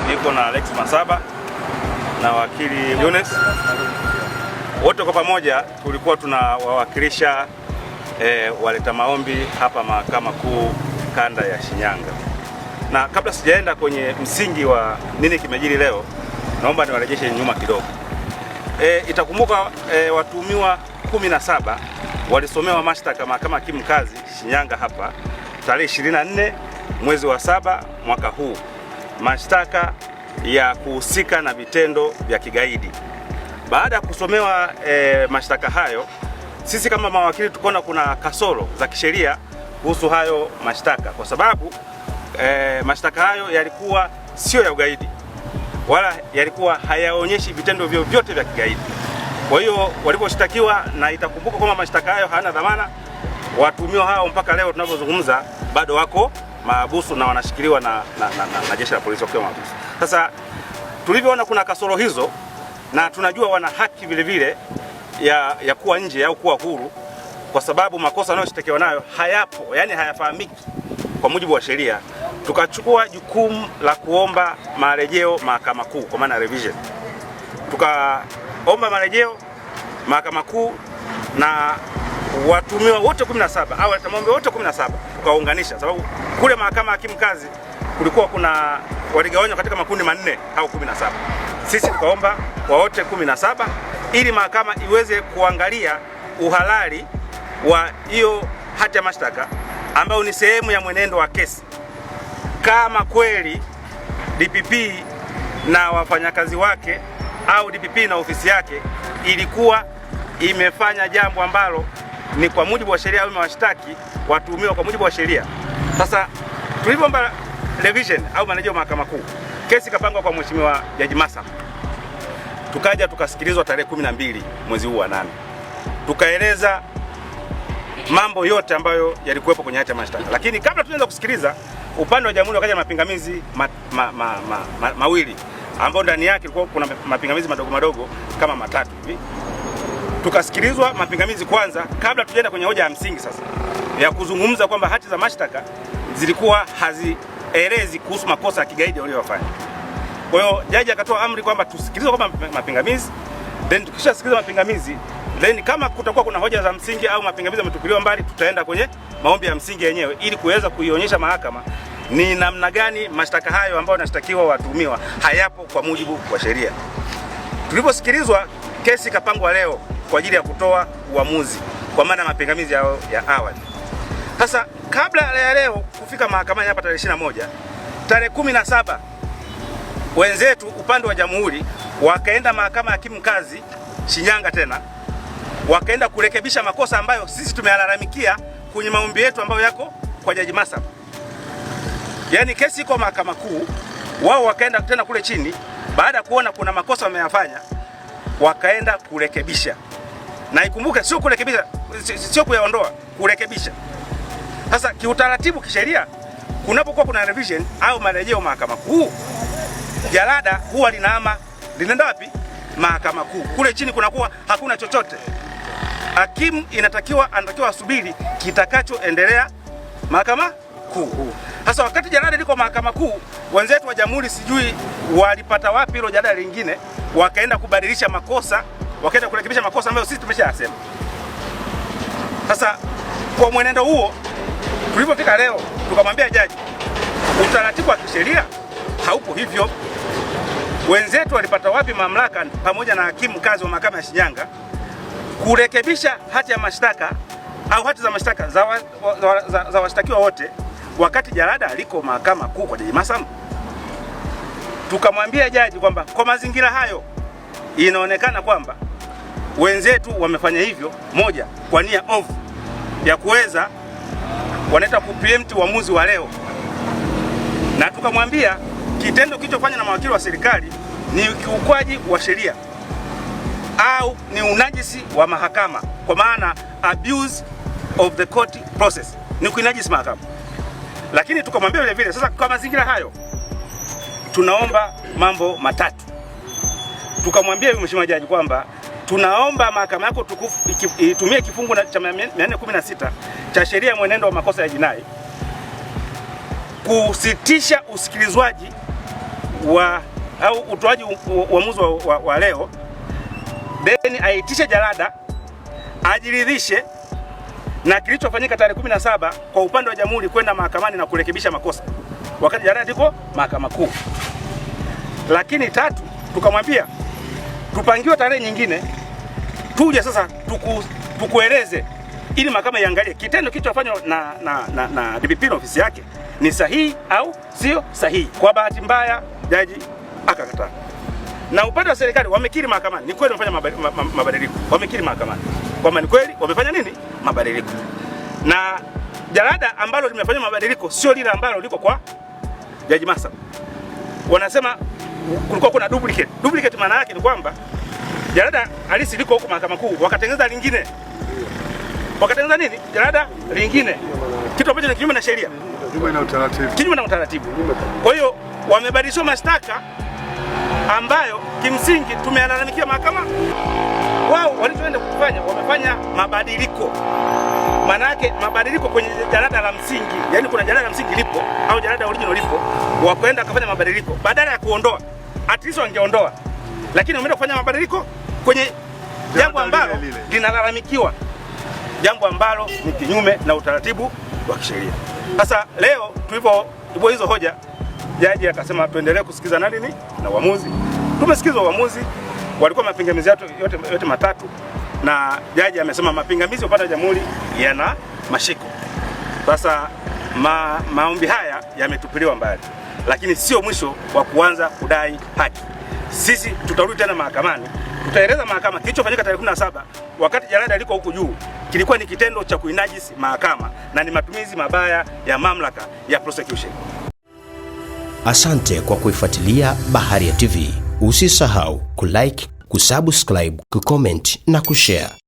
niko na Alex Masaba na wakili Yunes. Wote kwa pamoja tulikuwa tunawawakilisha waleta maombi hapa Mahakama Kuu Kanda ya Shinyanga. Na kabla sijaenda kwenye msingi wa nini kimejiri leo, naomba niwarejeshe nyuma kidogo. Itakumbuka watuhumiwa 17 walisomewa mashtaka Mahakama Hakimu Mkazi Shinyanga hapa tarehe 24 mwezi wa 7 mwaka huu, mashtaka ya kuhusika na vitendo vya kigaidi. Baada ya kusomewa mashtaka hayo, sisi kama mawakili tukaona kuna kasoro za kisheria kuhusu hayo mashtaka, kwa sababu mashtaka hayo yalikuwa sio ya ugaidi wala yalikuwa hayaonyeshi vitendo vyovyote vya kigaidi. Kwa hiyo waliposhtakiwa, na itakumbuka kwamba mashtaka hayo hayana dhamana, watuhumiwa hao mpaka leo tunapozungumza bado wako mahabusu na wanashikiliwa na jeshi la polisi wakiwa mahabusu. Sasa tulivyoona kuna kasoro hizo, na tunajua wana haki vile vile ya kuwa nje au kuwa huru, kwa sababu makosa wanayoshtakiwa nayo hayapo, yani hayafahamiki kwa mujibu wa sheria, tukachukua jukumu la kuomba marejeo Mahakama Kuu, kwa maana revision. Tukaomba marejeo Mahakama Kuu na watuhumiwa wote 17 au waleta maombi wote 17 tukaunganisha, sababu kule Mahakama Hakimu Mkazi kulikuwa kuna waligawanywa katika makundi manne au 17. Sisi tukaomba kwa wote 17 ili mahakama iweze kuangalia uhalali wa hiyo hati ya mashtaka ambayo ni sehemu ya mwenendo wa kesi, kama kweli DPP na wafanyakazi wake au DPP na ofisi yake ilikuwa imefanya jambo ambalo ni kwa mujibu wa sheria au imewashtaki watuhumiwa kwa mujibu wa sheria. Sasa tulipoomba revision au marejeo Mahakama Kuu, kesi ikapangwa kwa Mheshimiwa Jaji Masa. Tukaja tukasikilizwa tarehe 12 mwezi huu wa 8. Tukaeleza mambo yote ambayo yalikuwepo kwenye hati ya mashtaka. Lakini kabla tuanze kusikiliza, upande wa jamhuri wakaja na mapingamizi mawili ambayo ndani yake kulikuwa kuna mapingamizi madogo madogo kama 3 hivi. Tukasikilizwa mapingamizi kwanza kabla tujaenda kwenye hoja ya msingi sasa ya kuzungumza kwamba hati za mashtaka zilikuwa hazielezi kuhusu makosa ya kigaidi waliyofanya. Kwa hiyo jaji akatoa amri kwamba tusikilizwe kwamba mapingamizi, then tukishasikiliza mapingamizi, then kama kutakuwa kuna hoja za msingi au mapingamizi yametupiliwa mbali, tutaenda kwenye maombi ya msingi yenyewe ili kuweza kuionyesha mahakama ni namna gani mashtaka hayo ambayo yanashtakiwa watuhumiwa hayapo kwa mujibu wa sheria. Tuliposikilizwa, kesi ikapangwa leo kwa ajili ya kutoa uamuzi kwa maana mapingamizi ya awali. Sasa kabla ya leo kufika mahakamani hapa tarehe 21, tarehe 17 wenzetu upande wa jamhuri wakaenda Mahakama ya Hakimu Mkazi Shinyanga tena, wakaenda kurekebisha makosa ambayo sisi tumeyalalamikia kwenye maombi yetu ambayo yako kwa Jaji Masa. Yaani kesi iko Mahakama Kuu, wao wakaenda tena kule chini baada ya kuona kuna makosa wameyafanya, wakaenda kurekebisha. Na ikumbuke sio kurekebisha, sio kuyaondoa, kurekebisha. Sasa kiutaratibu kisheria, kunapokuwa kuna revision au marejeo Mahakama Kuu, jalada huwa linaenda wapi? Mahakama Kuu. Kule chini kunakuwa hakuna chochote. Hakimu anatakiwa asubiri kitakachoendelea Mahakama Kuu. Sasa wakati jalada liko Mahakama Kuu, wenzetu wa jamhuri sijui walipata wapi hilo jalada lingine, wakaenda kubadilisha makosa, wakaenda kurekebisha makosa ambayo sisi tumeshayasema. Sasa kwa mwenendo huo, tulipofika leo tukamwambia jaji, utaratibu wa kisheria haupo hivyo. Wenzetu walipata wapi mamlaka pamoja na hakimu mkazi wa Mahakama ya Shinyanga kurekebisha hati ya mashtaka au hati za mashtaka za washtakiwa wote wakati jalada liko Mahakama Kuu kwa Jaji Masa? Tukamwambia jaji kwamba kwa mazingira hayo inaonekana kwamba wenzetu wamefanya hivyo, moja, kwa nia ovu ya kuweza wanaita kupreempt uamuzi wa leo, na tukamwambia kitendo kilichofanywa na mawakili wa serikali ni ukiukwaji wa sheria au ni unajisi wa mahakama, kwa maana abuse of the court process, ni kuinajisi mahakama. Lakini tukamwambia vile vile, sasa kwa mazingira hayo tunaomba mambo 3. Tukamwambia Mheshimiwa Jaji kwamba tunaomba mahakama yako tukufu itumie kifungu cha 416 cha sheria ya mwenendo wa makosa ya jinai kusitisha usikilizwaji au utoaji uamuzi wa leo, then aitishe jalada ajiridhishe na kilichofanyika tarehe 17 kwa upande wa jamhuri kwenda mahakamani na kurekebisha makosa, wakati jalada liko mahakama kuu. Lakini tatu, tukamwambia tupangiwe tarehe nyingine tuje sasa tukueleze ili mahakama iangalie kitendo kilichofanywa na DPP na ofisi yake ni sahihi au sio sahihi. Kwa bahati mbaya jaji akakataa. Na upande wa serikali wamekiri mahakamani, ni kweli wamefanya mabadiliko. Wamekiri mahakamani kwamba ni kweli wamefanya nini? Mabadiliko. Na jalada ambalo limefanya mabadiliko sio lile ambalo liko kwa Jaji Masa. Wanasema kulikuwa kuna duplicate. Duplicate maana yake ni kwamba jalada halisi liko huko mahakama kuu, wakatengeneza lingine. Wakatengeneza nini? Jalada lingine. Kitu ambacho ni kinyume na sheria. Kinyume na utaratibu. Kwa hiyo wamebadilisha mashtaka ambayo kimsingi tumeyalalamikia mahakama. Wao walichoenda kufanya, wamefanya mabadiliko. Maana yake mabadiliko kwenye jalada la msingi. Yaani kuna jalada la msingi lipo au jalada original lipo, wakaenda kufanya mabadiliko. Badala ya kuondoa, at least wangeondoa. Lakini wameenda kufanya mabadiliko kwenye jambo ambalo linalalamikiwa. Jambo ambalo ni kinyume na utaratibu wa kisheria. Sasa leo tulipo hizo hoja, jaji akasema tuendelee kusikiza nini na uamuzi. Tumesikiza uamuzi, walikuwa mapingamizi yote matatu, na jaji amesema mapingamizi upande wa jamhuri yana mashiko. Sasa maombi haya yametupiliwa mbali, lakini sio mwisho wa kuanza kudai haki. Sisi tutarudi tena mahakamani, tutaeleza mahakama kilichofanyika tarehe 17 wakati jalada liko huku juu kilikuwa ni kitendo cha kuinajisi mahakama na ni matumizi mabaya ya mamlaka ya prosecution. Asante kwa kuifuatilia Baharia TV. Usisahau kulike, kusubscribe, kucomment na kushare.